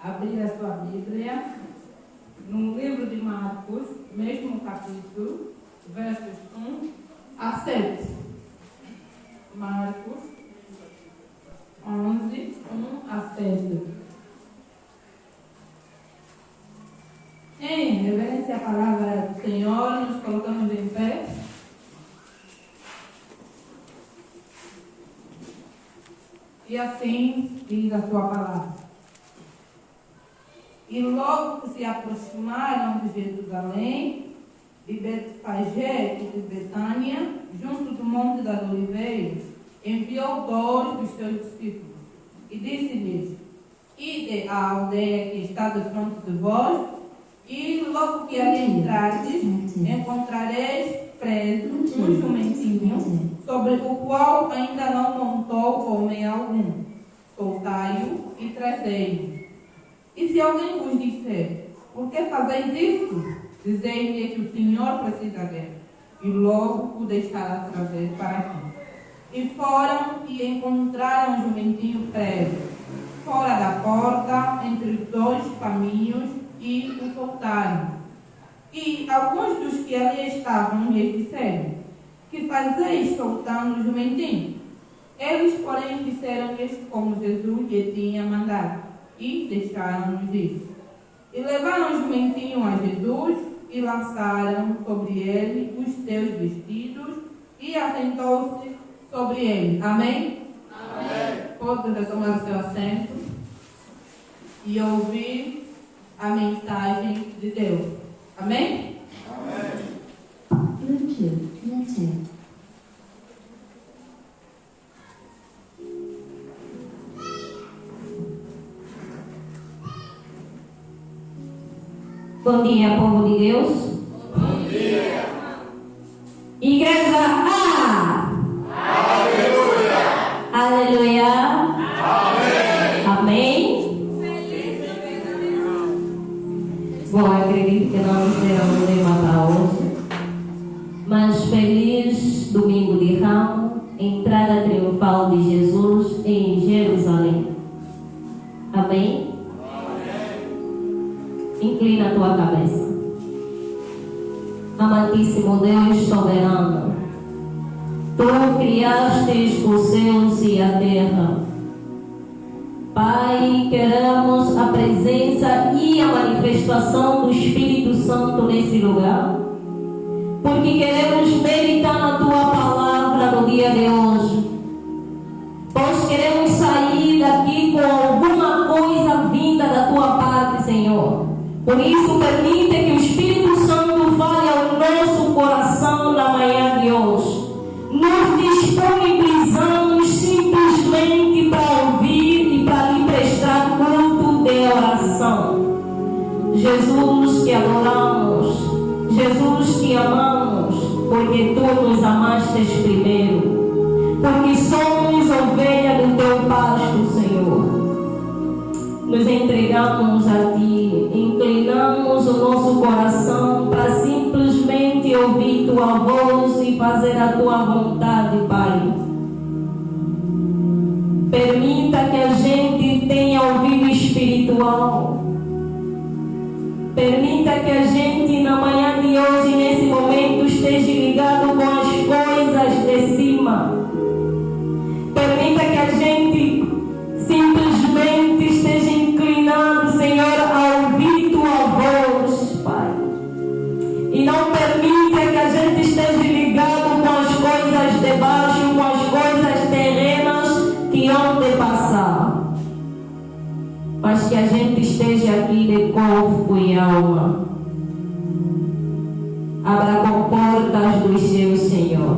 abrir a sua Bíblia no livro de Marcos, mesmo capítulo, versos 1 a 7. Marcos 11, 1 a 7. Em reverência à palavra do Senhor, nos colocamos em pé. E assim diz a sua palavra. E logo que se aproximaram de Jerusalém, de Betfagé e de Betânia, junto do Monte das Oliveiras, enviou 2 dos seus discípulos e disse-lhes: Ide à aldeia que está defronte de vós, e logo que ali entrardes, encontrareis preso um jumentinho, sobre o qual ainda não montou homem algum. Soltai-o e trazei-o. E se alguém vos disser: Por que fazeis isso? Dizei-lhe que o Senhor precisa dele, e logo o deixará trazer para aqui. E foram e encontraram o jumentinho preso, fora da porta, entre os 2 caminhos, e o soltaram. E alguns dos que ali estavam lhes disseram: Que fazeis soltando o jumentinho? Eles, porém, disseram-lhes como Jesus lhe tinha mandado, e deixaram-nos ir. E levaram o jumentinho a Jesus, e lançaram sobre ele os seus vestidos, e assentou-se sobre ele. Amém? Amém. Pode retomar o seu assento e ouvir a mensagem de Deus. Amém? Amém. Bom dia, povo de Deus. Bom dia. Igreja A. Aleluia. Aleluia. Amém. Amém. Bom, eu acredito que não nos terão de matar hoje, mas feliz domingo de Ramos, entrada triunfal de Jesus em Jerusalém. Amém. Inclina a tua cabeça. Amantíssimo Deus soberano, Tu criastes os céus e a terra. Pai, queremos a presença e a manifestação do Espírito Santo nesse lugar, porque queremos meditar na Tua palavra no dia de hoje, pois queremos sair daqui com alguma coisa vinda da Tua parte, Senhor. Por isso, permita que o Espírito Santo fale ao nosso coração na manhã de hoje. Nos disponibilizamos simplesmente para ouvir e para lhe prestar culto de oração. Jesus, te adoramos. Jesus, te amamos, porque Tu nos amaste primeiro. Porque somos ovelha do Teu pasto, Senhor. Nos entregamos a Ti, inclinamos o nosso coração para simplesmente ouvir Tua voz e fazer a Tua vontade, Pai. Permita que a gente tenha ouvido espiritual. Permita que a gente, na manhã de hoje, nesse momento, esteja ligado com as coisas de cima. Permita que a gente simplesmente esteja inclinado, Senhor, a ouvir Tua voz, Pai. E não permita que a gente esteja ligado com as coisas de baixo, com as coisas terrenas que hão de passar. Mas que a gente esteja aqui de corpo e alma. Abra comportas dos céus, Senhor.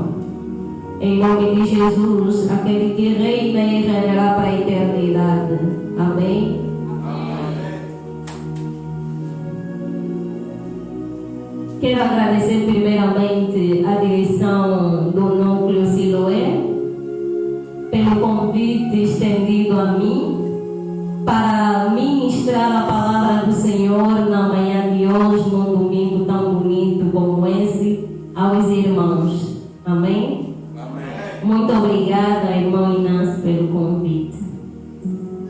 Em nome de Jesus, aquele que reina e reinará para a eternidade. Amém? Amém. Quero agradecer primeiramente a direção do Núcleo Siloé pelo convite estendido a mim para ministrar a palavra do Senhor na manhã de hoje, num domingo tão bonito como esse, aos irmãos. Amém? Muito obrigada, irmão Inácio, pelo convite.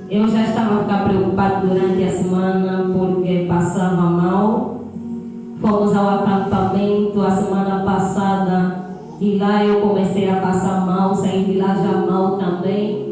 Eu já estava a ficar preocupada ocupado durante a semana porque passava mal. Fomos ao acampamento a semana passada e lá eu comecei a passar mal, saí de lá já mal também.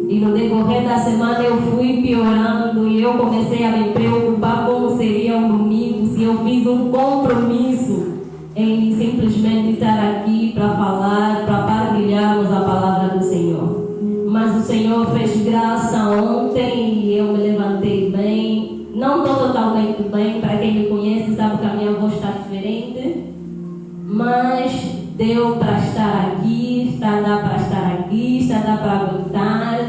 E no decorrer da semana eu fui piorando e eu comecei a me preocupar como seria um domingo, se eu fiz um compromisso em simplesmente estar aqui para falar, para partilharmos a palavra do Senhor. Mas o Senhor fez graça ontem e eu me levantei bem. Não estou totalmente bem, para quem me conhece sabe que a minha voz está diferente. Mas deu para estar aqui, dá para estar aqui, dá para aguentar.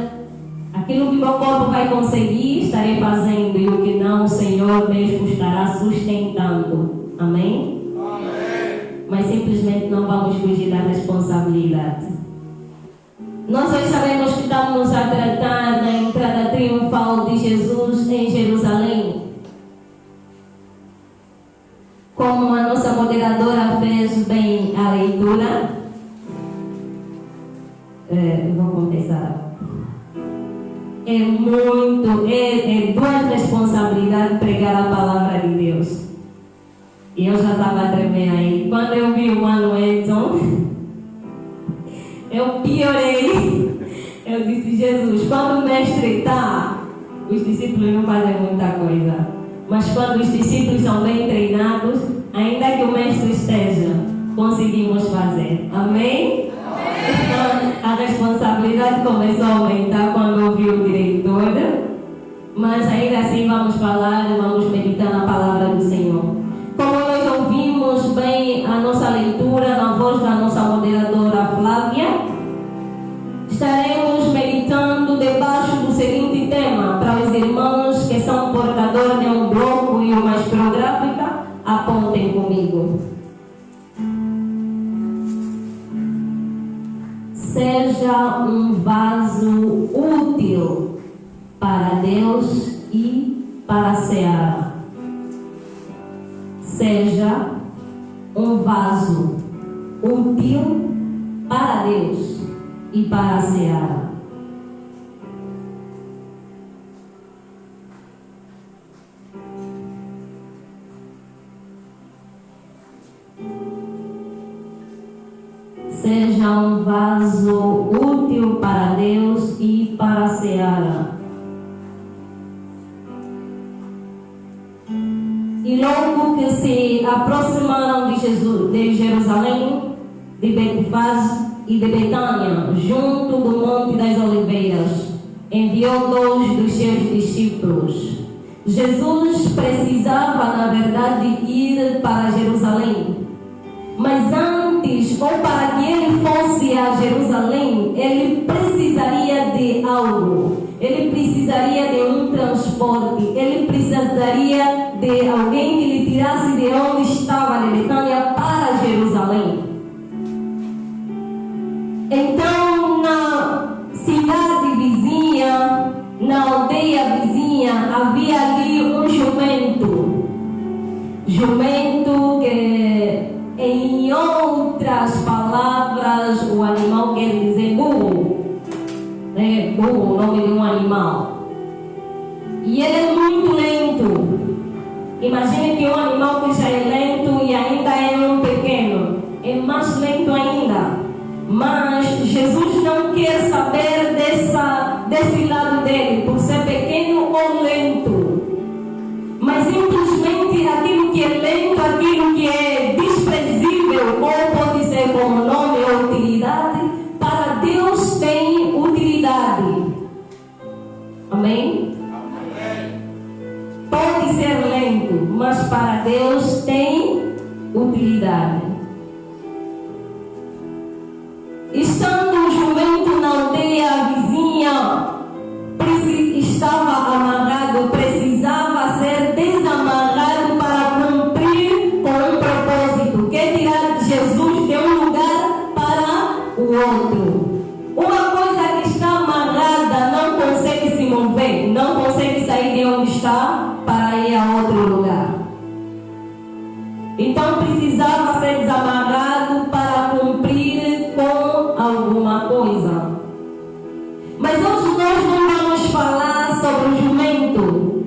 Aquilo que meu corpo vai conseguir, estarei fazendo. E o que não, o Senhor mesmo estará sustentando. Amém? Mas simplesmente não vamos fugir da responsabilidade. Nós hoje sabemos que estamos a tratar da entrada triunfal de Jesus em Jerusalém. Como a nossa moderadora fez bem a leitura, vou começar. É duas responsabilidades pregar a palavra de Deus. E eu já estava a tremer aí. Quando eu vi o Mano Edson, eu piorei. Eu disse, Jesus, quando o mestre está, os discípulos não fazem muita coisa. Mas quando os discípulos são bem treinados, ainda que o mestre esteja, conseguimos fazer. Amém? Então, a responsabilidade começou a aumentar quando eu vi o diretor. Mas ainda assim vamos falar e vamos meditar na palavra do Senhor. Como nós ouvimos bem a nossa leitura na voz da nossa moderadora Flávia, estaremos meditando debaixo do seguinte tema. Para os irmãos que são portadores de um bloco e uma esferográfica, apontem comigo. Seja um vaso útil para Deus e para a seara. Seja um vaso útil para Deus e para a seara. Seja um vaso útil para Deus e para a seara. E logo que se aproximaram de Jerusalém, de Betfage e de Betânia, junto do Monte das Oliveiras, enviou 2 dos seus discípulos. Jesus precisava, na verdade, ir para Jerusalém. Mas antes, ou para que ele fosse a Jerusalém, ele precisaria de algo. Ele precisaria de um transporte. Ele precisaria de alguém que lhe tirasse de onde estava, de Betânia, para Jerusalém. Então, na cidade vizinha, na aldeia vizinha, havia ali um jumento. Jumento que, em outras palavras, o animal quer dizer burro. É burro, o nome de um animal. E ele é muito lento. Imagine que um animal que já é lento e ainda é um pequeno, é mais lento ainda. Mas Jesus não quer saber desse lado dele, por ser pequeno ou lento. Mas simplesmente aquilo que é lento, aquilo que é desprezível, ou pode ser como nome ou utilidade, para Deus tem utilidade. Amém? Pode ser lento, mas para Deus tem utilidade. Estando o jumento na aldeia vizinha, estava amarrado, precisava ser desamarrado para cumprir com um propósito, que é tirar Jesus de um lugar para o outro. Uma coisa que está amarrada não consegue se mover, não consegue sair de onde está para ir a outro lugar. Então precisava ser desamarrado para cumprir com alguma coisa. Mas hoje nós não vamos falar sobre o jumento,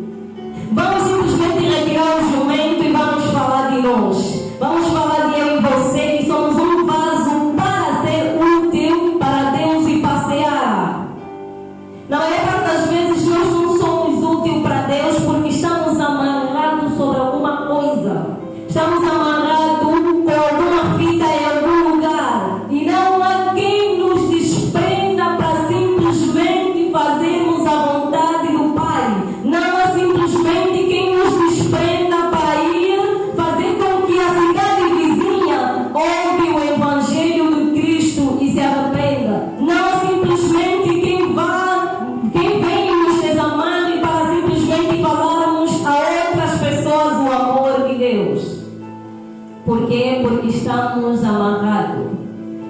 Deus. Por quê? Porque estamos amarrados.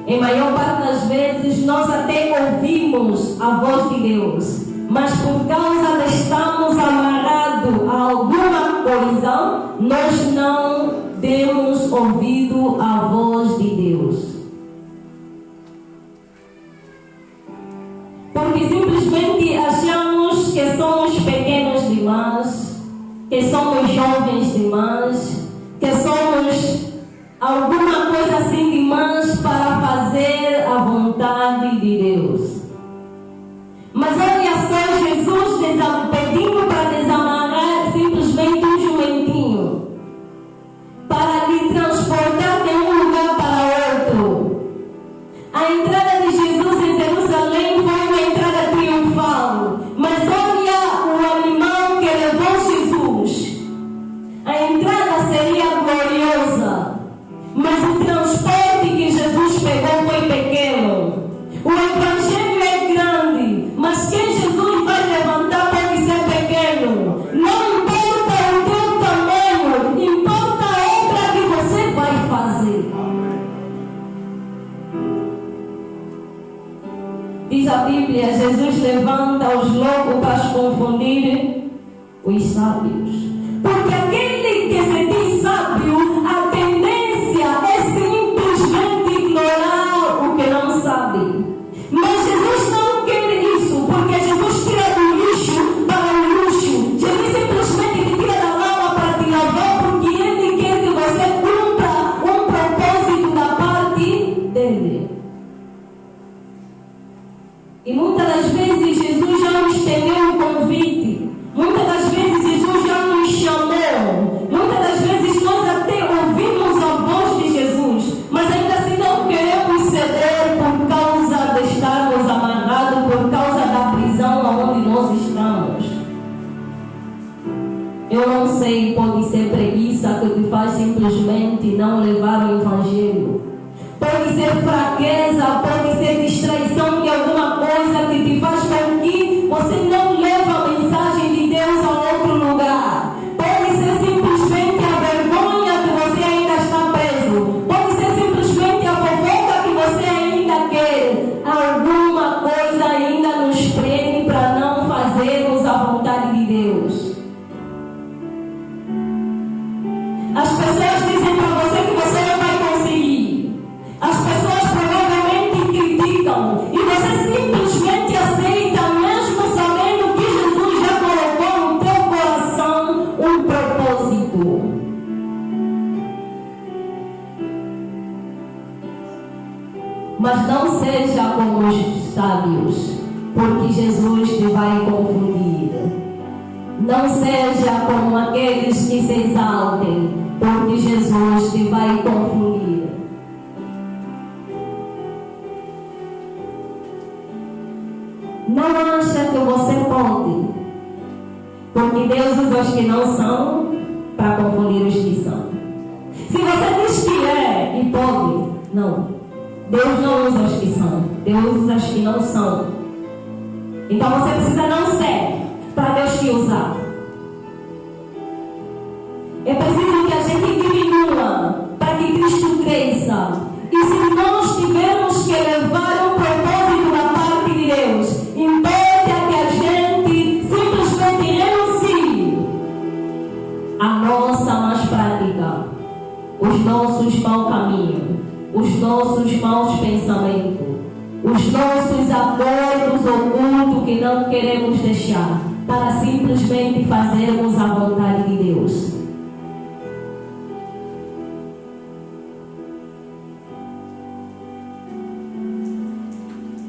Em maior parte das vezes nós até ouvimos a voz de Deus, mas por causa de estarmos amarrados a alguma coisa, nós não temos ouvido a voz de Deus. Porque simplesmente achamos que somos pequenos demais, que somos jovens demais, que somos alguma coisa assim demais para fazer a vontade de Deus. Mas olha só, Jesus pedindo para desamarrar simplesmente um jumentinho, para lhe transportar de um lugar para outro. A entrada de Jesus em Jerusalém foi uma entrada triunfal, mas olha o animal que levou Jesus. A entrada seria gloriosa, mas o transporte que Jesus pegou foi pequeno. O evangelho é grande, mas quem Jesus vai levantar pode ser pequeno. Não importa o teu tamanho, importa a obra que você vai fazer. Diz a Bíblia, Jesus levanta os loucos para confundir os sábios. Porque aquele que se diz sábio, a tendência é simplesmente ignorar o que não sabe. Mas Jesus não quer isso, porque Jesus tira do lixo para o luxo. Jesus simplesmente te tira da lama para te lavar, porque Ele quer que você cumpra um propósito da parte dele. E muitas das vezes Jesus já nos estendeu um convite. Muitas das vezes Jesus já nos chamou. Muitas das vezes nós até ouvimos a voz de Jesus, mas ainda assim não queremos ceder por causa de estarmos amarrados, por causa da prisão onde nós estamos. Eu não sei, pode ser preguiça que te faz simplesmente não levar o Evangelho. Pode ser fraqueza, pode ser distraição de alguma coisa que te faz com que você não leva a mensagem de Deus a outro lugar. Pode ser simplesmente a vergonha que você ainda está preso. Pode ser simplesmente a fofoca que você ainda quer. Alguma coisa ainda nos prende para não fazermos a vontade de Deus. As pessoas dizem para você que você não vai conseguir. As pessoas provavelmente criticam e você simplesmente aceita, mesmo sabendo que Jesus já colocou no teu coração um propósito. Mas não seja como os sábios, porque Jesus te vai confundir. Não seja como aqueles que se exaltem, porque Jesus te vai confundir. Não acha que você pode, porque Deus usa os que não são para confundir os que são. Se você diz que é e pode, não. Deus não usa os que são, Deus usa os que não são. Então você precisa não ser para Deus te usar. É preciso que a gente diminua para que Cristo cresça. E se nós tivermos que levar um propósito da parte de Deus, importa que a gente simplesmente renuncie a nossa más prática, os nossos maus caminhos, os nossos maus pensamentos, os nossos acordos ocultos que não queremos deixar, para simplesmente fazermos a vontade de Deus.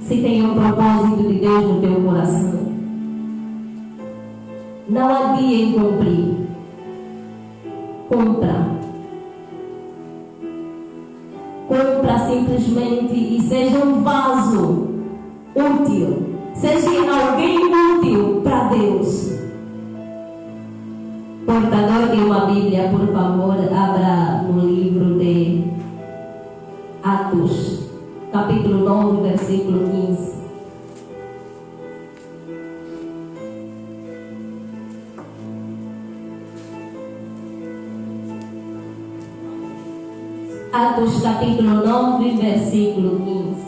Se tem um propósito de Deus no teu coração, não adie em cumprir. Cumpra simplesmente e seja um vaso útil. Seja alguém útil para Deus. Portador de uma Bíblia, por favor, abra no livro de Atos, capítulo 9, versículo 15. Atos capítulo 9, versículo 15.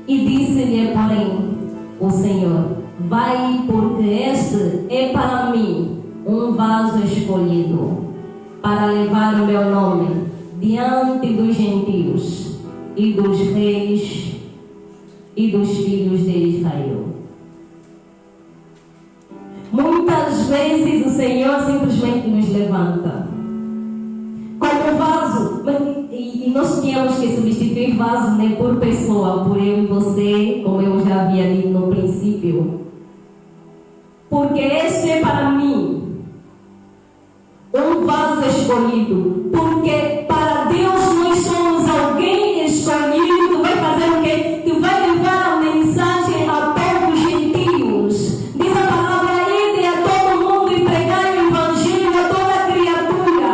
E disse-lhe, porém, o Senhor: vai, porque este é para mim um vaso escolhido, para levar o meu nome diante dos gentios e dos reis e dos filhos de Israel. Muitas vezes o Senhor simplesmente nos levanta como vaso, e nós tínhamos que substituir vaso, né, por pessoa, por eu e você, como eu já havia dito no princípio. Porque este é para mim um vaso escolhido. Porque para Deus nós somos alguém escolhido que vai fazer o quê? Que vai levar a mensagem a povos gentios. Diz a palavra: ide a todo mundo e pregai o evangelho a toda criatura,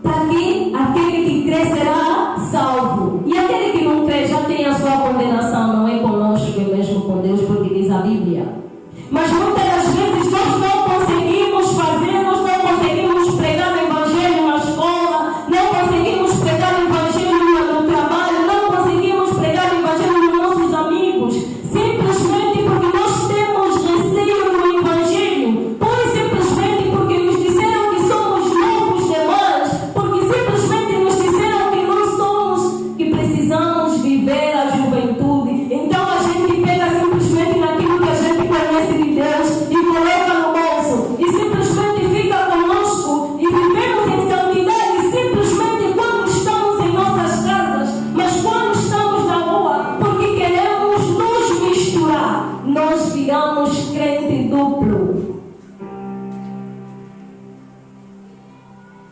para que aquele que crê será salvo. E aquele que não crê já tem a sua condenação. Não é conosco, é mesmo com Deus, porque diz a Bíblia. Mas muitas das vezes nós não conseguimos fazer, nós não conseguimos pregar o evangelho na escola, não conseguimos pregar o evangelho no trabalho, não conseguimos pregar o evangelho nos nossos amigos, simplesmente porque nós temos receio do evangelho, pois simplesmente porque nos disseram que somos loucos demais, porque simplesmente nos disseram que nós somos, que precisamos viver a juventude. Então a gente pega simplesmente naquilo que a gente conhece de Deus e coloca no bolso e simplesmente fica conosco e vivemos em santidade simplesmente quando estamos em nossas casas, mas quando estamos na rua, porque queremos nos misturar, nós viramos crente duplo.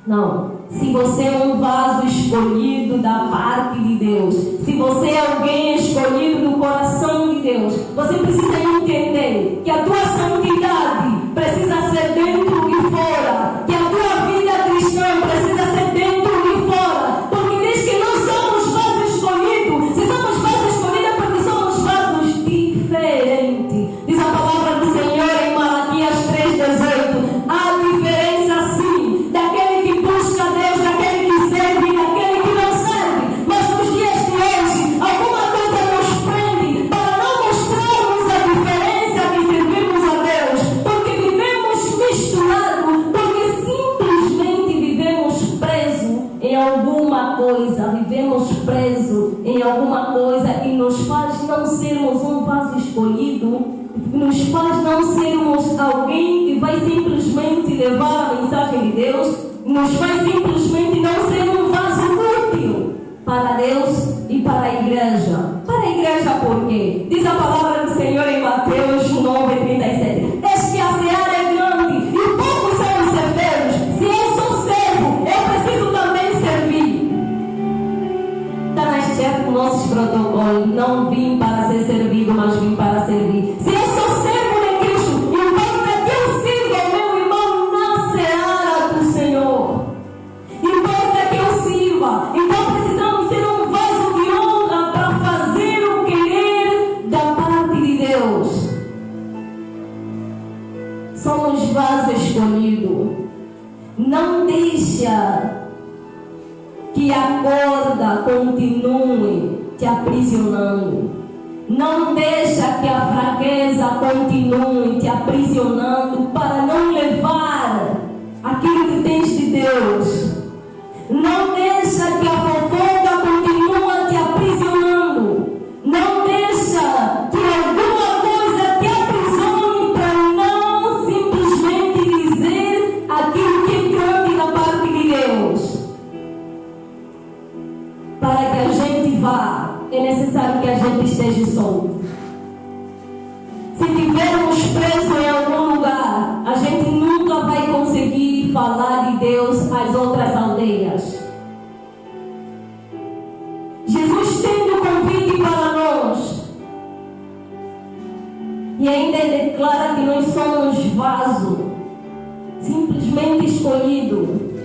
Não. Se você é um vaso escolhido da parte de Deus, se você é alguém escolhido do coração de Deus, você precisa entender que a tua santidade precisa ser dentro e fora, que a tua vida cristã precisa ser dentro e fora, porque diz que nós somos vasos escolhidos. Se somos vasos escolhidos é porque somos vasos diferentes. Diz a palavra do Senhor em Malaquias 3,18. Há diferença sim, daquele que busca Deus, daquele que serve e daquele que não serve. Mas nos dias de hoje, alguma coisa nos prende para não mostrarmos a diferença que servimos a Deus, porque vivemos misturados, porque simplesmente vivemos presos em alguma coisa, e nos faz não sermos um vaso escolhido, nos faz não sermos alguém que vai simplesmente levar a mensagem de Deus, nos faz simplesmente não ser um vaso útil para Deus e para a igreja. Para a igreja por quê? Diz a palavra do Senhor em Mateus 9:37. Eis que a seara é grande e poucos são os ceifeiros. Se eu sou servo, eu preciso também servir. Está nas certos nossos protocolos. Não vim para ser servido, mas vim para servir. Se eu sou servo de Cristo, importa que eu sirva o meu irmão na seara do Senhor. Importa que eu sirva. Então precisamos ser um vaso de honra para fazer o querer da parte de Deus. Somos vaso escolhido. Não deixa que a corda continue te aprisionando. Não deixa que a fraqueza continue te aprisionando para não levar aquilo que tens de Deus. Não deixa que a fofoca continue te aprisionando. Não deixa que alguma coisa te aprisione para não simplesmente dizer aquilo que é grande da parte de Deus. Para que a gente vá, é necessário que a gente esteja solto. Se estivermos presos em algum lugar, a gente nunca vai conseguir falar de Deus às outras aldeias. Jesus tem um convite para nós. E ainda ele declara que nós somos vaso, simplesmente escolhido.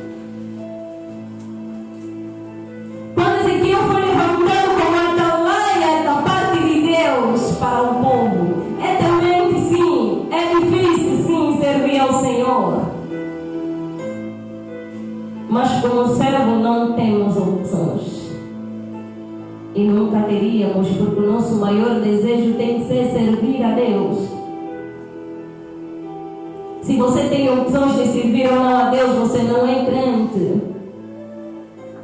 Quando Ezequiel foi levantado como atalaia da parte de Deus para o povo, é temente sim, é difícil sim servir ao Senhor. Mas como servo não temos opções. E nunca teríamos, porque o nosso maior desejo tem que ser servir a Deus. Se você tem opções de servir ou não a Deus, você não é crente.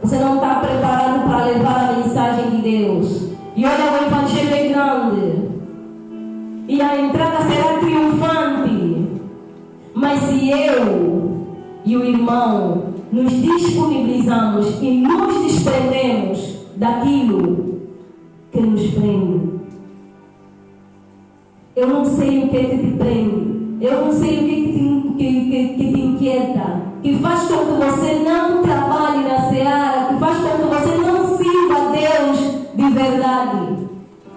Você não está preparado para levar a mensagem de Deus. E olha, o Evangelho é grande. E a entrada será triunfante. Mas se eu e o irmão nos disponibilizamos e nos desprendemos daquilo que nos prende. Eu não sei o que te prende. Eu não sei o que te inquieta. Que faz com que você não trabalhe na seara. Que faz com que você não sirva a Deus de verdade.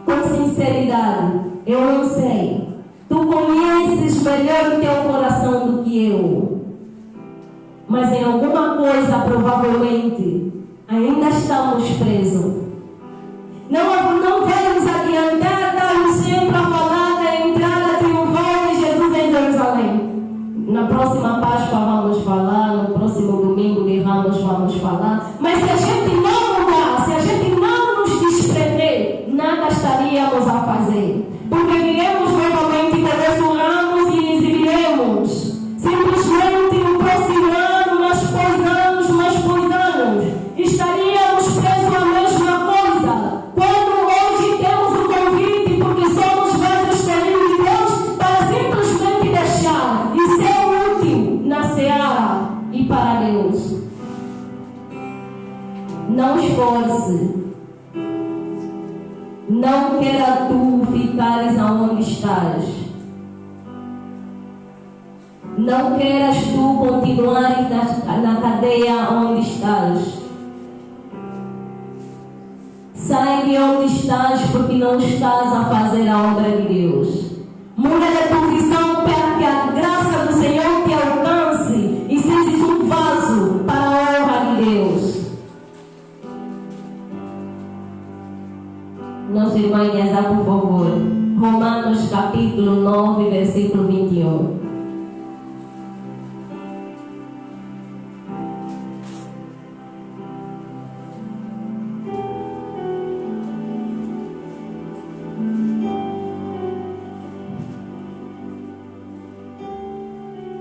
Com sinceridade. Eu não sei. Tu conheces melhor o teu coração do que eu. Mas em alguma coisa, provavelmente, ainda estamos presos. Não vai nos adiantar estarmos sempre a falar da entrada triunfal de Jesus em Jerusalém. Na próxima Páscoa vamos falar, no próximo domingo de Ramos vamos falar. Mas se a gente não mudar, se a gente não nos desprender, nada estaríamos a fazer. Porque viremos novamente com nosso ramos e exibiremos. Simplesmente no próximo ano, mas pois anos, estaríamos presos à mesma coisa. Quando hoje temos o convite, porque somos vasos escolhidos de Deus, para simplesmente deixar e ser útil na seara e para Deus. Não esforce. Não queira tu ficares aonde estás. Não queiras tu continuar na cadeia onde estás. Sai de onde estás, porque não estás a fazer a obra de Deus. Muda a tua visão para que a graça do Senhor te alcance e sejas um vaso para a honra de Deus. Nosso irmão Inezá, por favor. Romanos capítulo 9, versículo 21.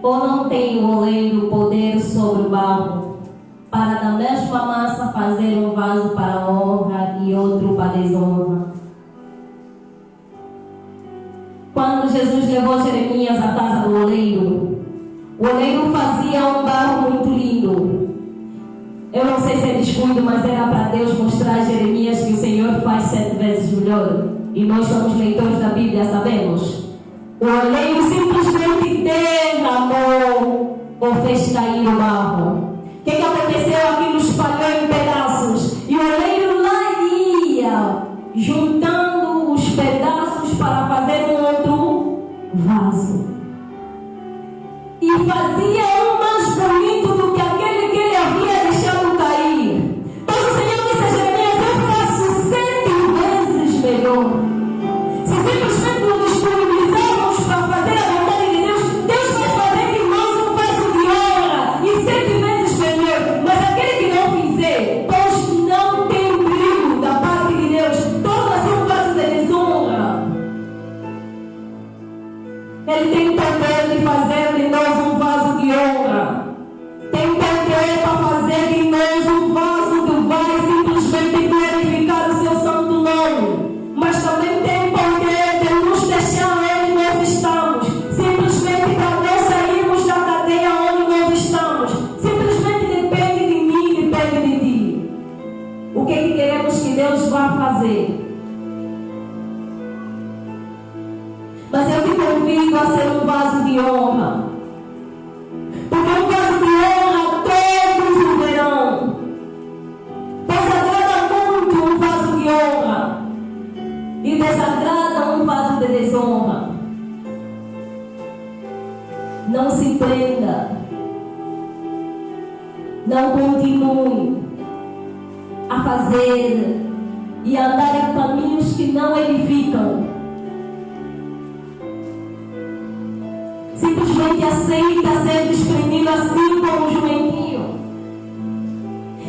Ou não tem o oleiro poder sobre o barro, para da mesma massa fazer um vaso para a honra e outro para a desonra? Quando Jesus levou Jeremias à casa do oleiro, o oleiro fazia um barro muito lindo. Eu não sei se é descuido, mas era para Deus mostrar a Jeremias que o Senhor faz 7 vezes melhor. E nós somos leitores da Bíblia, sabemos. O oleiro simplesmente derramou ou fez cair o barro. O que aconteceu? Aquilo espalhou em pedaços. E o oleiro lá ia juntando os pedaços para fazer um outro vaso. E fazia um mais bonito do que aquele que ele havia deixado cair. Mas o Senhor disse a Jeremias: eu faço 7 vezes melhor. Se simplesmente nos disponibilizarmos para fazer a vontade de Deus, Deus vai fazer de nós um vaso de honra e 7 vezes melhor. Mas aquele que não fizer, pois não tem brilho da parte de Deus, torna-se um vaso de desonra. Ele tem poder de fazer de nós um vaso de honra. Tem poder para fazer de nós um vaso que vai simplesmente glorificar o seu santo nome. Mas também tem poder de nos deixar onde nós estamos. Simplesmente para não sairmos da cadeia onde nós estamos. Simplesmente depende de mim, depende de ti. O que é que queremos que Deus vá fazer? Mas eu te convido a ser um vaso de honra. Porque um vaso de honra todos o verão. Pois agrada muito um vaso de honra e desagrada um vaso de desonra. Não se prenda. Não continue a fazer e andar em caminhos que não edificam. simplesmente aceita ser desprendido assim como um jumentinho.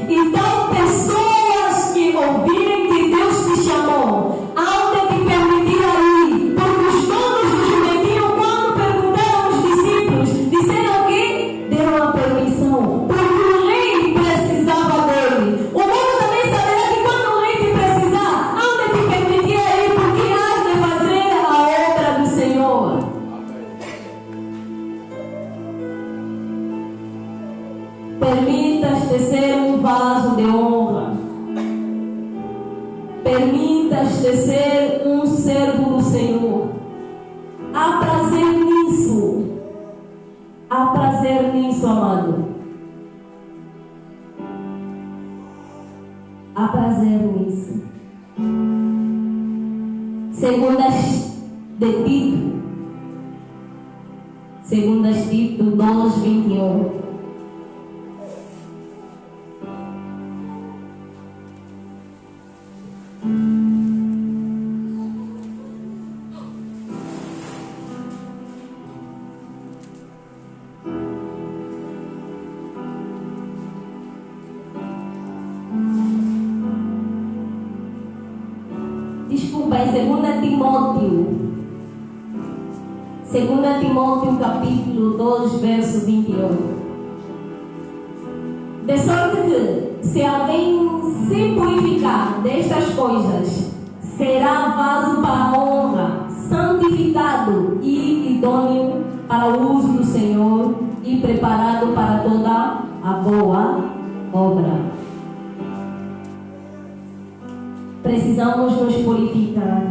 Então, pessoas que ouvirem que Deus te chamou, hão de te permitir aí, porque os donos do jumentinho, quando perguntaram aos discípulos, disseram que deram a permissão, porque o rei precisava dele. O mundo também saberá que quando o rei te precisar, hão de te permitir aí, porque há de fazer a obra do Senhor. Permitas-te ser um vaso de honra. Permitas-te ser um servo do Senhor. Há prazer nisso. Há prazer nisso, amado. Há prazer nisso. Segundas de Tito. Segundas Tito 2:21. Desculpa, é 2 Timóteo. 2 Timóteo capítulo 2, verso 21. De sorte que, se alguém se purificar destas coisas, será vaso para a honra, santificado e idôneo para o uso do Senhor e preparado para toda a boa obra. Precisamos nos purificar.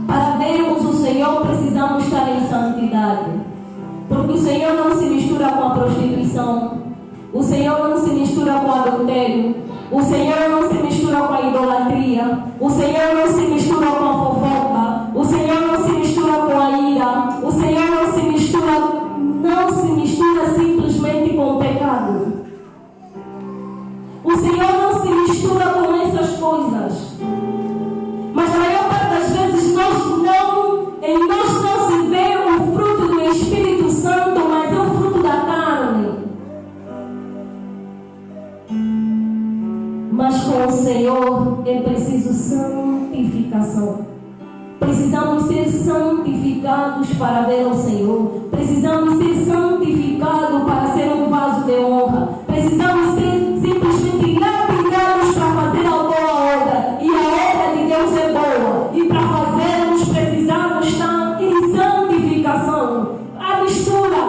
Para vermos o Senhor, precisamos estar em santidade. Porque o Senhor não se mistura com a prostituição. O Senhor não se mistura com o adultério. O Senhor não se mistura com a idolatria. O Senhor não se mistura com a fofoca. O Senhor não se mistura com a ira. O Senhor não se mistura simplesmente com o pecado. O Senhor não se mistura com essas coisas. Mas a maior parte das vezes em nós não se vê o fruto do Espírito Santo, mas é o fruto da carne. Mas com o Senhor é preciso santificação. Precisamos ser santificados para ver o Senhor. Precisamos ser santificados para ser um vaso de honra. Precisamos ser simplesmente lapidados para fazer a boa obra. E a obra de Deus é boa. E para fazermos precisamos estar em santificação. A mistura.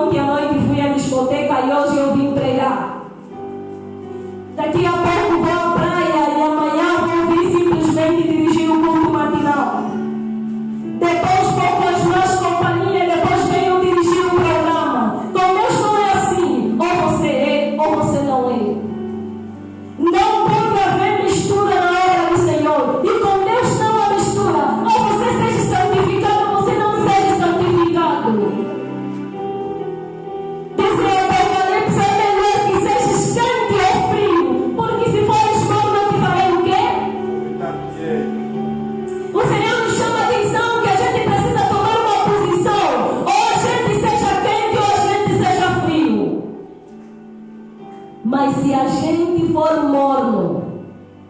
Ontem à noite fui à discoteca e hoje eu vim pregar. Daqui a pouco vou à praia e amanhã vou vir simplesmente dirigir o culto matinal. Depois vou com as más companhias, depois venho dirigir o programa. Com Deus não é assim. Ou você é, ou você não é. Não pode haver mistura na obra do Senhor. E com Deus não há mistura. Ou você seja santificado, ou você não seja santificado. Diz o Apocalipse, é melhor que sejas quente ou frio. Porque se fores morno, eu te farei o quê? O Senhor nos chama a atenção que a gente precisa tomar uma posição. Ou a gente seja quente ou a gente seja frio. Mas se a gente for morno,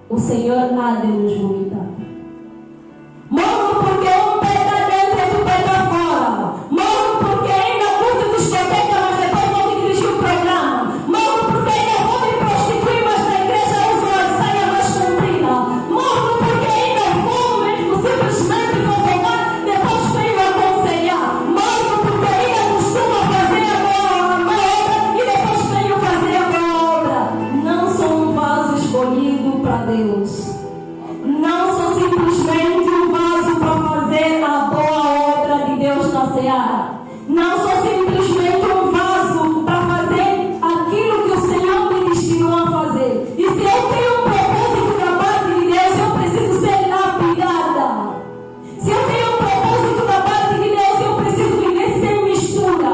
o Senhor há de nos vomitar. Morno porque um pé está dentro e outro pé está fora. Morno porque ainda curto discoteca, mas depois vou dirigir o programa. Morno porque ainda vou me prostituir, mas na igreja uso a saia mais comprida. Morno porque ainda vou mesmo simplesmente fofocar, depois venho aconselhar. Morno porque ainda costumo fazer a boa obra e depois venho fazer a boa obra. Não sou um vaso escolhido para Deus. Não sou simplesmente um vaso para fazer a boa obra de Deus na seara. Não sou simplesmente um vaso para fazer aquilo que o Senhor me destinou a fazer. E se eu tenho um propósito da parte de Deus, eu preciso ser lapidada. Se eu tenho um propósito da parte de Deus, eu preciso viver sem mistura.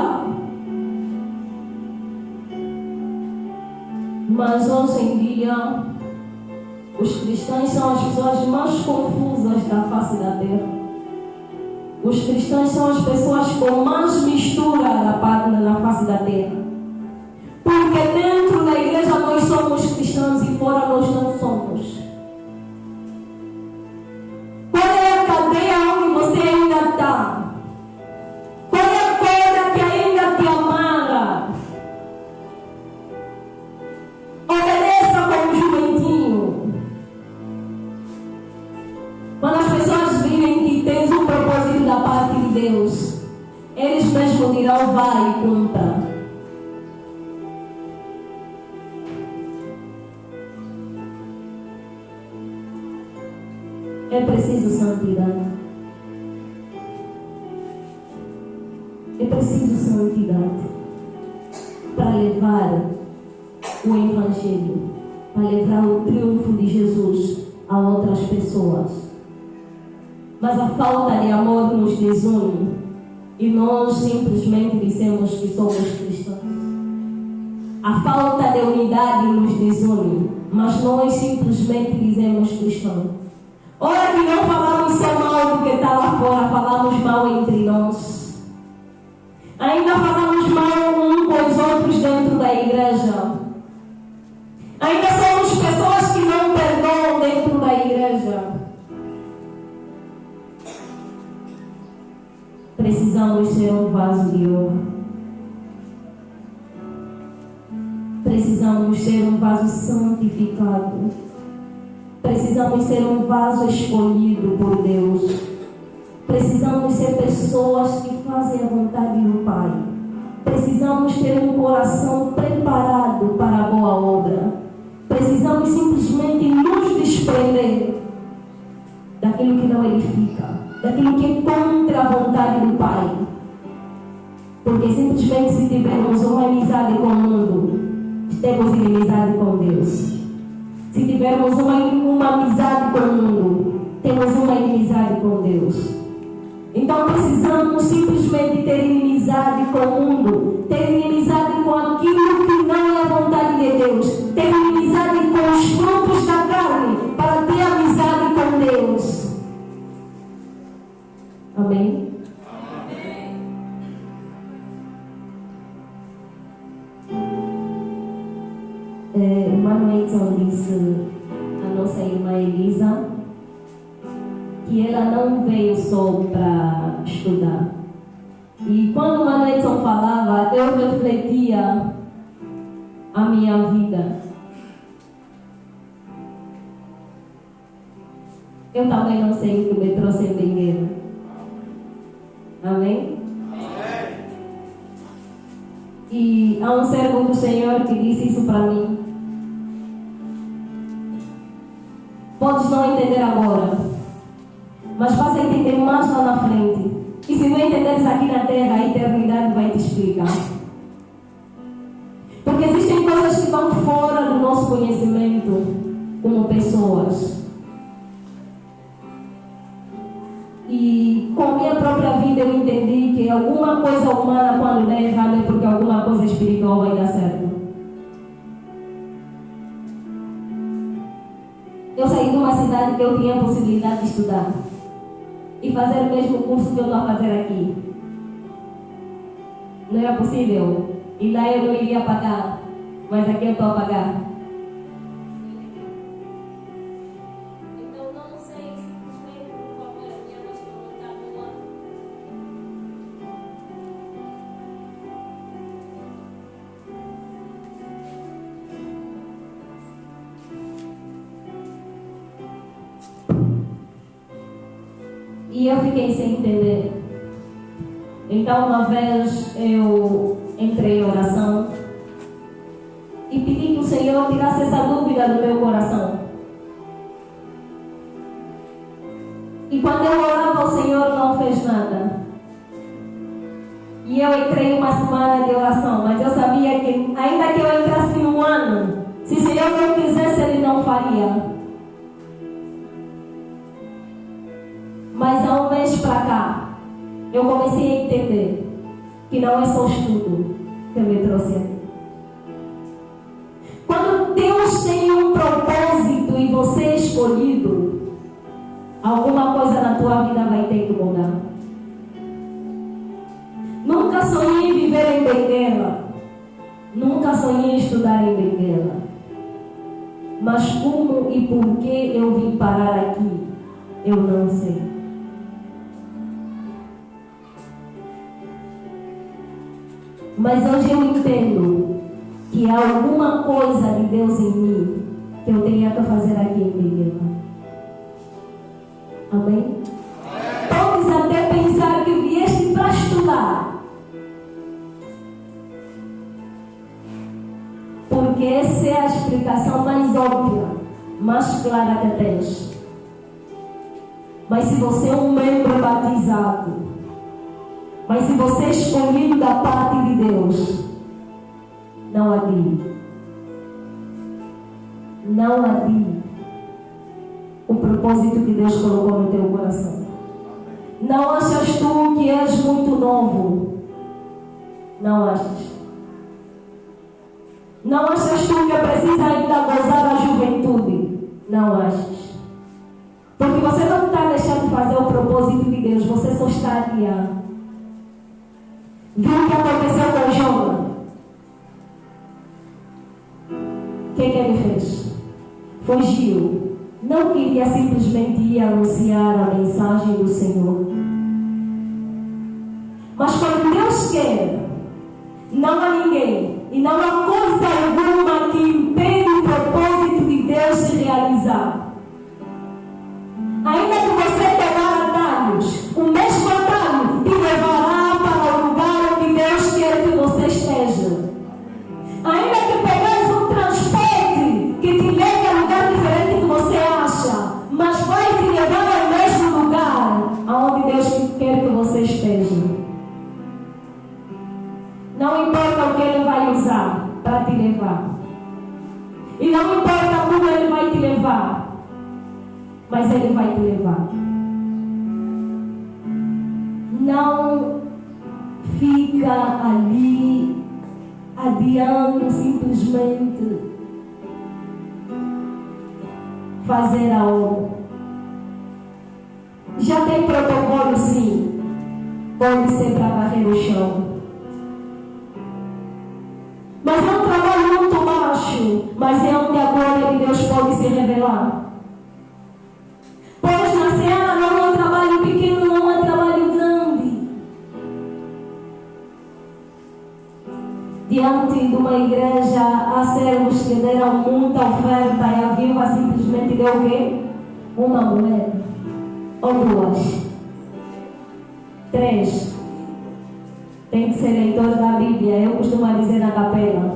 Mas hoje em dia, os cristãos são as pessoas mais confusas da face da terra. Os cristãos são as pessoas com mais mistura na face da terra. Porque dentro da igreja nós somos cristãos e fora nós não somos. Qual é a cadeia onde você ainda está? Qual é a corda que ainda te amarra? Obedeça como jumentinho. Quando as pessoas virem que tens um propósito da parte de Deus, eles mesmos dirão: vai e cumpra. É preciso santidade. É preciso santidade para levar o Evangelho, para levar o triunfo de Jesus a outras pessoas. Mas a falta de amor nos desune e nós simplesmente dizemos que somos cristãos. A falta de unidade nos desune, mas nós simplesmente dizemos cristãos. Ora que não falamos só mal do que está lá fora, falamos mal entre nós. Ainda falamos mal uns com os outros dentro da igreja. Ainda somos pessoas que não perdoam dentro da igreja. Precisamos ser um vaso de ouro. Precisamos ser um vaso santificado. Precisamos ser um vaso escolhido por Deus. Precisamos ser pessoas que fazem a vontade do Pai. Precisamos ter um coração preparado para a boa obra. Precisamos simplesmente nos desprender daquilo que não edifica, daquilo que é contra a vontade do Pai. Porque simplesmente se tivermos uma amizade com o mundo, temos inimizade com Deus. Se tivermos uma amizade com o mundo, temos uma inimizade com Deus. Então precisamos simplesmente ter inimizade com o mundo, ter inimizade com aquilo que não é a vontade de Deus, ter inimizade com os frutos da carne, para ter amizade com Deus. Amém? Manuelson disse a nossa irmã Elisa que ela não veio só para estudar. E quando Manuelson falava, eu refletia a minha vida. Eu também não sei o que me trouxe em Bengueira. Amém? E há um servo do Senhor que disse isso para mim. Podes não entender agora, mas vas a entender mais lá na frente. E se não entenderes aqui na terra, a eternidade vai te explicar. Porque existem coisas que estão fora do nosso conhecimento como pessoas. E com a minha própria vida eu entendi que alguma coisa humana, quando der errado, é porque alguma coisa espiritual vai dar certo. Eu saí de uma cidade que eu tinha a possibilidade de estudar e fazer o mesmo curso que eu estou a fazer aqui. Não era possível. E lá eu não iria pagar, mas aqui eu estou a pagar. Então não sei simplesmente, por favor, a minha voz não está boa. E eu fiquei sem entender. Então uma vez eu entrei em oração e pedi que o Senhor tirasse essa dúvida do meu coração. E quando eu orava, o Senhor não fez nada. E eu entrei uma semana de oração, mas eu sabia que ainda que eu entrasse em um ano, se o Senhor não quisesse, Ele não faria. Mas há um mês para cá, eu comecei a entender que não é só estudo que me trouxe aqui. Quando Deus tem um propósito e você é escolhido, alguma coisa na tua vida vai ter que mudar. nunca sonhei em viver em Benguela. Nunca sonhei em estudar em Benguela. Mas como e por que eu vim parar aqui, eu não sei. Mas hoje eu entendo que há alguma coisa de Deus em mim que eu tenha que fazer aqui em Benguela. Amém? Podes até pensar que vieste para estudar, porque essa é a explicação mais óbvia, mais clara que tens. Mas se você é um membro batizado, mas se você é escolhido da parte de Deus, não adie. Não adie o propósito que Deus colocou no teu coração. Não achas tu que és muito novo. Não achas. Não achas tu que precisa ainda gozar a juventude. Não achas. Porque você não está deixando de fazer o propósito de Deus. Você só está adiando. Viu o que aconteceu com Jonas? O que ele fez? Fugiu. Não queria simplesmente ir anunciar a mensagem do Senhor. Mas quando Deus quer, não há ninguém e não há coisa alguma que impede o propósito de Deus de realizar. Ainda que você pegar atalhos, o mesmo atalho te levará para o lugar onde Deus quer que você esteja. Ainda que pegares um transporte que te leve a lugar diferente que você acha, mas vai te levar ao mesmo lugar aonde Deus quer que você esteja. Não importa o que Ele vai usar para te levar. E não importa como Ele vai te levar, mas Ele vai te levar. Não fica ali adiando simplesmente fazer a obra. Já tem protocolo, sim. Pode ser para varrer o chão. Mas é um trabalho muito baixo, mas é onde a glória de Deus pode se revelar. Pois na Seara não é um trabalho pequeno, não é um trabalho grande. Diante de uma igreja, há servos que deram muita oferta e a viúva simplesmente deu o quê? Uma moeda. Ou duas. 3. Tem que ser leitor da Bíblia. Eu costumo dizer na capela.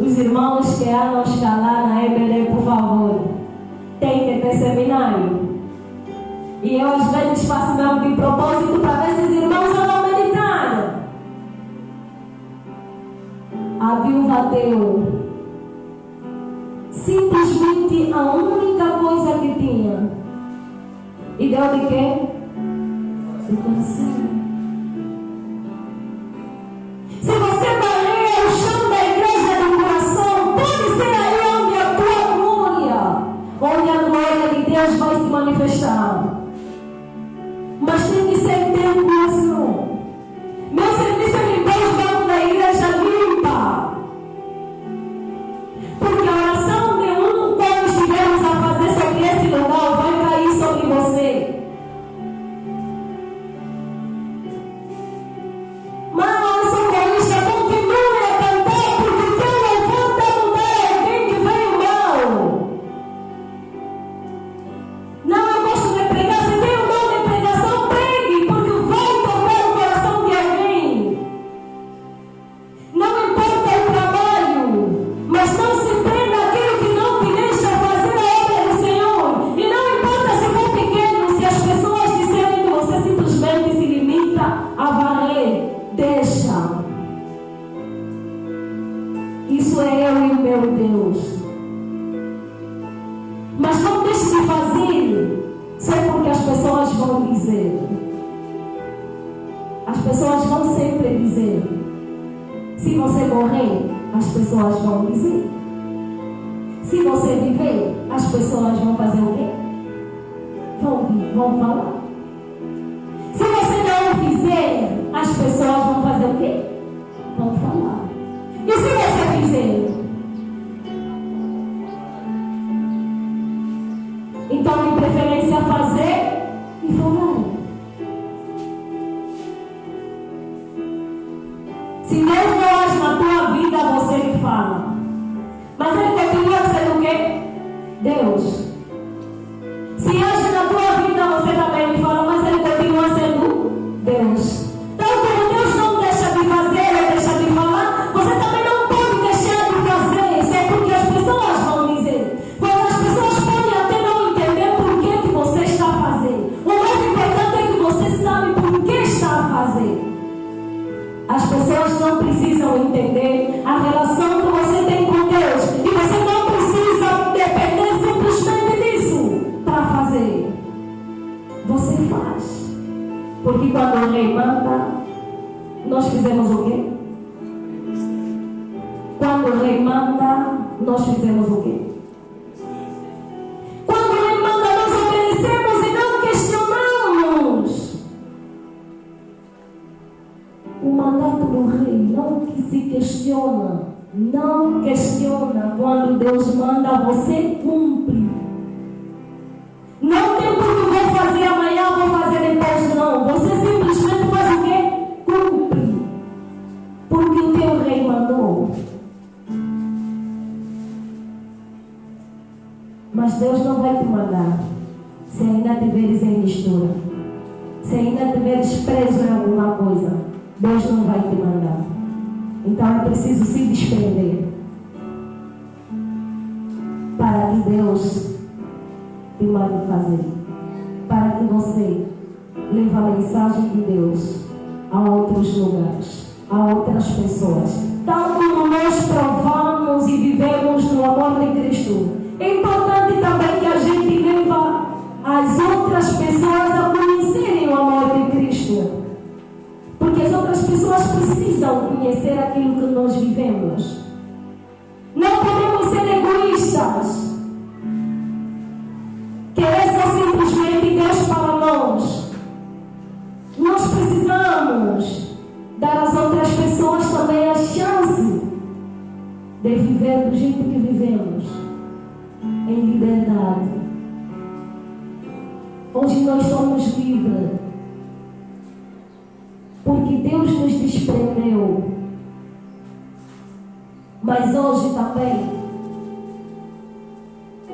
Os irmãos que andam escalar na EBD, por favor, tem que ter seminário. E eu às vezes faço mesmo de propósito para ver se os irmãos vão meditar. A viúva deu simplesmente a única coisa que tinha. E deu de quê? Do coração. Se você varrer o chão da igreja do coração, pode ser aí onde a tua glória, onde a glória de Deus vai se manifestar. Mas tem que ser teu coração. Meu serviço é limpar os bancos da igreja limpa. Porque a oração de quando estivermos a fazer sobre esse lugar vai cair sobre você. Isso é eu e o meu Deus. Mas não deixe de fazer só porque as pessoas vão dizer. As pessoas vão sempre dizer. Se você morrer, as pessoas vão dizer. Se você viver, as pessoas vão fazer o quê? Vão falar. Se você não fizer, as pessoas vão fazer o quê? Vão falar. E se você fizer? Então, de preferência, fazer e falar. Se Deus não age na tua vida, você que fala. Mas Ele continua sendo o quê? Deus. Se age na tua vida, você também me fala, mas Ele continua sendo Deus. Então, como Deus não deixa de fazer ou deixa de falar, você também não pode deixar de fazer. Isso é porque as pessoas vão dizer. Mas as pessoas podem até não entender por que você está a fazer. O mais importante é que você sabe por que está a fazer. As pessoas não precisam entender a relação que você tem com Deus. E você não precisa depender simplesmente disso para fazer. Você faz. Porque quando o rei manda, nós fizemos o quê? Quando o rei manda, nós fizemos o quê? Quando o rei manda, nós obedecemos e não questionamos. O mandato do rei não que se questiona. Não questiona. Quando Deus manda, você cumpre. Não tem porque vou fazer amanhã, vou fazer depois, não. Você simplesmente faz o quê? Cumpre. Porque o teu rei mandou. Mas Deus não vai te mandar se ainda tiveres em mistura. Se ainda tiveres preso em alguma coisa, Deus não vai te mandar. Então é preciso se desprender para que Deus te mande fazer. Para que você leve a mensagem de Deus a outros lugares, a outras pessoas. Tal como nós provamos e vivemos no amor de Cristo, é importante também que a gente leva as outras pessoas a conhecerem o amor de Cristo. Porque as outras pessoas precisam conhecer aquilo que nós vivemos. Não podemos ser egoístas. Querer só simplesmente Deus para nós. Nós precisamos dar às outras pessoas também a chance de viver do jeito que vivemos, em liberdade. Hoje nós somos livres, porque Deus nos desprendeu. Mas hoje também,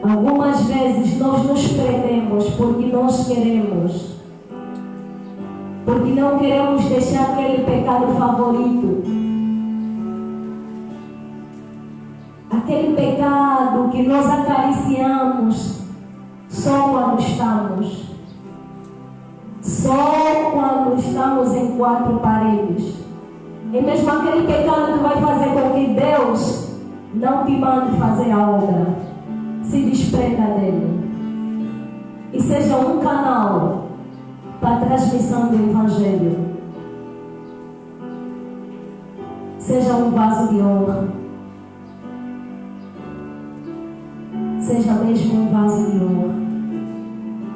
algumas vezes nós nos prendemos porque nós queremos. Porque não queremos deixar aquele pecado favorito. Aquele pecado que nós acariciamos só quando estamos. Só quando estamos em quatro paredes. E mesmo aquele pecado que vai fazer com que Deus não te mande fazer a obra. Se desprenda dele. E seja um canal para a transmissão do Evangelho. Seja um vaso de honra. Seja mesmo um vaso de honra.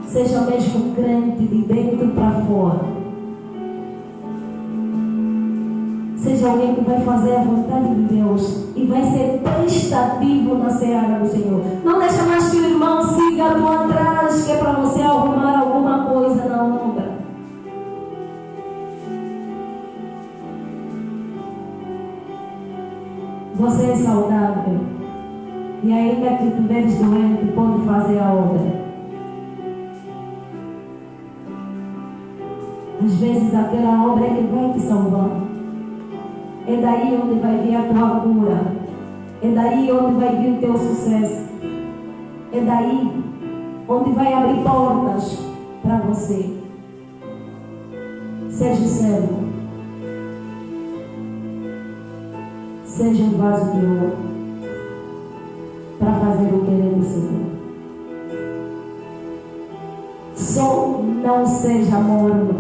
Seja mesmo crente de dentro para fora. Seja alguém que vai fazer a vontade de Deus e vai ser prestativo na seara do Senhor. Não deixa mais que o irmão siga a tua atrás, que é para você arrumar alguma coisa na obra. Você é saudável e ainda que estiveres doente, pode fazer a obra. Às vezes aquela obra é que vai te salvar. É daí onde vai vir a tua cura. É daí onde vai vir o teu sucesso. É daí onde vai abrir portas para você. Seja servo. Seja um vaso de ouro para fazer o querer do Senhor. Só não seja morno.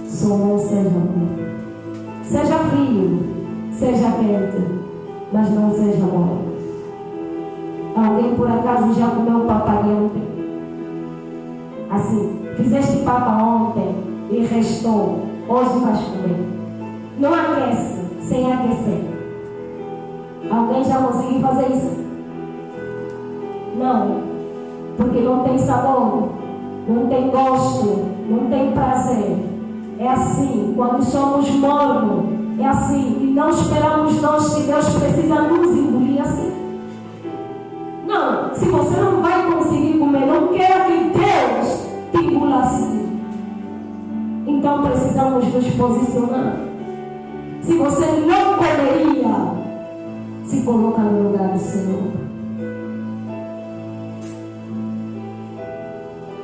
Só não seja morno. Seja frio, seja quente, mas não seja morno. Alguém por acaso já comeu papa de ontem? Assim, fizeste papa ontem, e restou. Hoje vais comer. Não aquece sem aquecer. Alguém já conseguiu fazer isso? Não. Porque não tem sabor, não tem gosto, não tem prazer. É assim, quando somos mornos, é assim. E não esperamos nós que Deus precisa nos engolir assim. Não, se você não vai conseguir comer, não quer que Deus te engula assim. Então precisamos nos posicionar. Se você não comeria, se coloca no lugar do Senhor.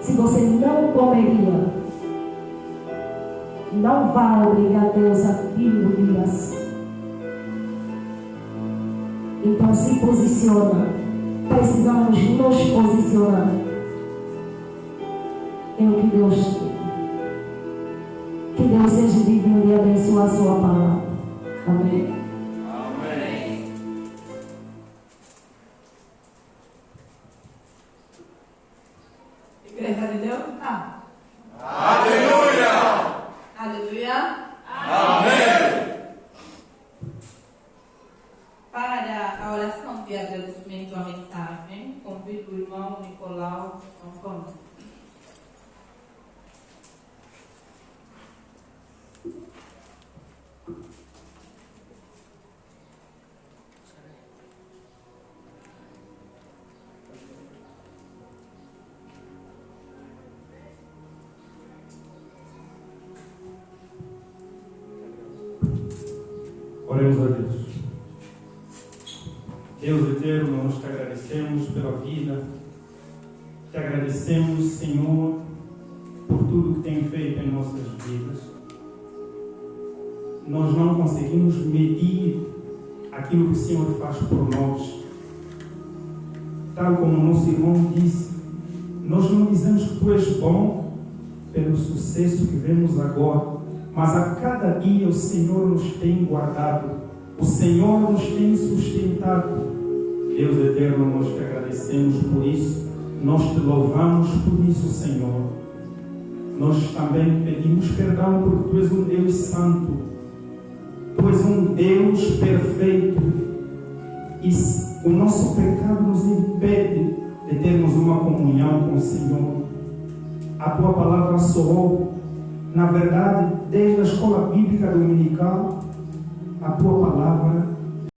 Se você não comeria, não vai obrigar Deus a te engolir assim. Então se posiciona. Precisamos nos posicionar. É o que Deus quer. Que Deus seja divino e abençoe a sua palavra. Amém. Amém. Igreja de Deus? Aleluia. Aleluia. Amém. Para a oração de agradecimento à mensagem, convido o irmão Nicolau Antônio. Oremos a Deus. Deus eterno, nós te agradecemos pela vida, te agradecemos, Senhor, por tudo que tem feito em nossas vidas. Nós não conseguimos medir aquilo que o Senhor faz por nós. Tal como o nosso irmão disse, nós não dizemos que tu és bom pelo sucesso que vemos agora, mas a cada dia o Senhor nos tem guardado, o Senhor nos tem sustentado. Deus eterno, nós te agradecemos por isso, nós te louvamos por isso, Senhor. Nós também pedimos perdão porque tu és um Deus santo, tu és um Deus perfeito e o nosso pecado nos impede de termos uma comunhão com o Senhor. A tua palavra soou, na verdade, desde a escola bíblica dominical, a tua palavra